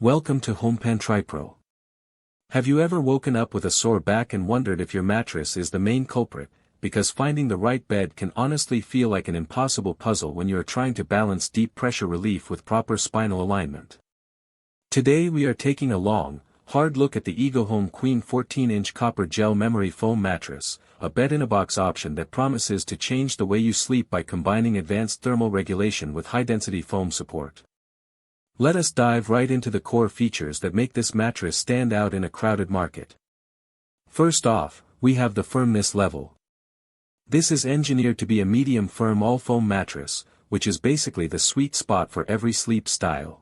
Welcome to HomePan TriPro. Have you ever woken up with a sore back and wondered if your mattress is the main culprit? Because finding the right bed can honestly feel like an impossible puzzle when you are trying to balance deep pressure relief with proper spinal alignment. Today we are taking a long, hard look at the EGOHOME Queen 14-inch copper gel memory foam mattress, a bed-in-a-box option that promises to change the way you sleep by combining advanced thermal regulation with high-density foam support. Let us dive right into the core features that make this mattress stand out in a crowded market. First off, we have the firmness level. This is engineered to be a medium-firm all-foam mattress, which is basically the sweet spot for every sleep style.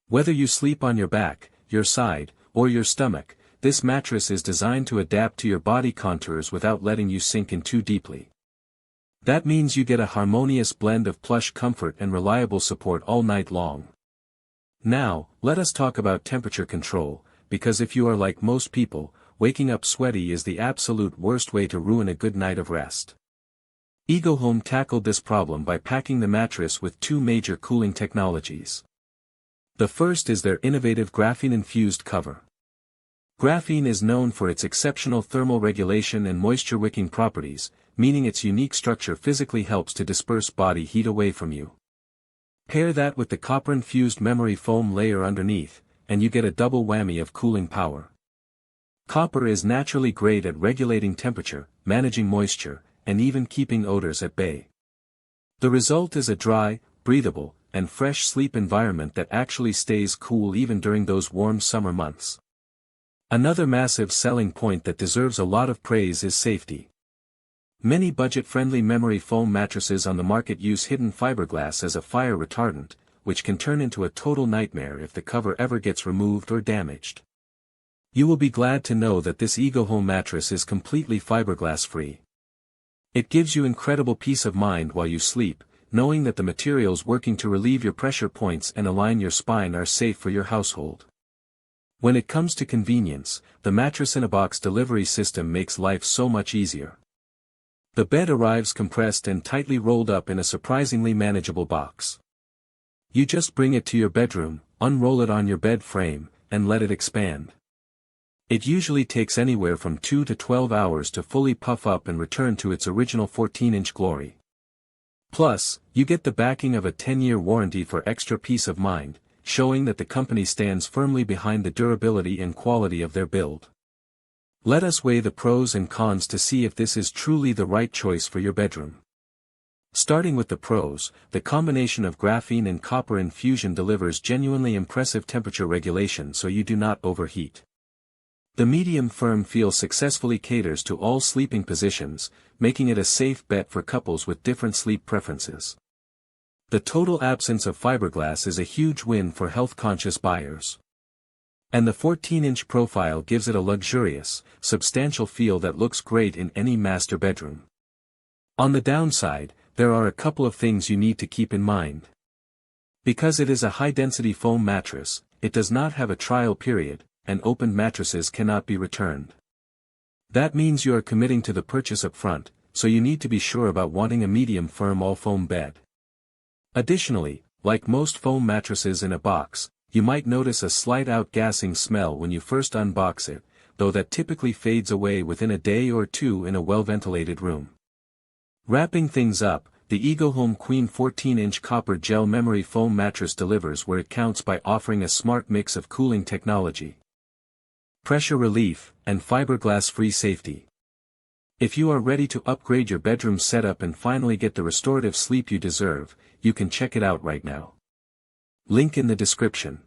Whether you sleep on your back, your side, or your stomach, this mattress is designed to adapt to your body contours without letting you sink in too deeply. That means you get a harmonious blend of plush comfort and reliable support all night long. Now, let us talk about temperature control, because if you are like most people, waking up sweaty is the absolute worst way to ruin a good night of rest. EGOHOME tackled this problem by packing the mattress with two major cooling technologies. The first is their innovative graphene-infused cover. Graphene is known for its exceptional thermal regulation and moisture-wicking properties, meaning its unique structure physically helps to disperse body heat away from you. Pair that with the copper-infused memory foam layer underneath, and you get a double whammy of cooling power. Copper is naturally great at regulating temperature, managing moisture, and even keeping odors at bay. The result is a dry, breathable, and fresh sleep environment that actually stays cool even during those warm summer months. Another massive selling point that deserves a lot of praise is safety. Many budget-friendly memory foam mattresses on the market use hidden fiberglass as a fire retardant, which can turn into a total nightmare if the cover ever gets removed or damaged. You will be glad to know that this EGOHOME mattress is completely fiberglass-free. It gives you incredible peace of mind while you sleep, knowing that the materials working to relieve your pressure points and align your spine are safe for your household. When it comes to convenience, the mattress-in-a-box delivery system makes life so much easier. The bed arrives compressed and tightly rolled up in a surprisingly manageable box. You just bring it to your bedroom, unroll it on your bed frame, and let it expand. It usually takes anywhere from 2 to 12 hours to fully puff up and return to its original 14-inch glory. Plus, you get the backing of a 10-year warranty for extra peace of mind, showing that the company stands firmly behind the durability and quality of their build. Let us weigh the pros and cons to see if this is truly the right choice for your bedroom. Starting with the pros, the combination of graphene and copper infusion delivers genuinely impressive temperature regulation so you do not overheat. The medium-firm feel successfully caters to all sleeping positions, making it a safe bet for couples with different sleep preferences. The total absence of fiberglass is a huge win for health-conscious buyers. And the 14-inch profile gives it a luxurious, substantial feel that looks great in any master bedroom. On the downside, there are a couple of things you need to keep in mind. Because it is a high-density foam mattress, it does not have a trial period, and opened mattresses cannot be returned. That means you are committing to the purchase up front, so you need to be sure about wanting a medium-firm all-foam bed. Additionally, like most foam mattresses in a box, you might notice a slight outgassing smell when you first unbox it, though that typically fades away within a day or two in a well-ventilated room. Wrapping things up, the EGOHOME Queen 14-inch copper gel memory foam mattress delivers where it counts by offering a smart mix of cooling technology, pressure relief, and fiberglass-free safety. If you are ready to upgrade your bedroom setup and finally get the restorative sleep you deserve, you can check it out right now. Link in the description.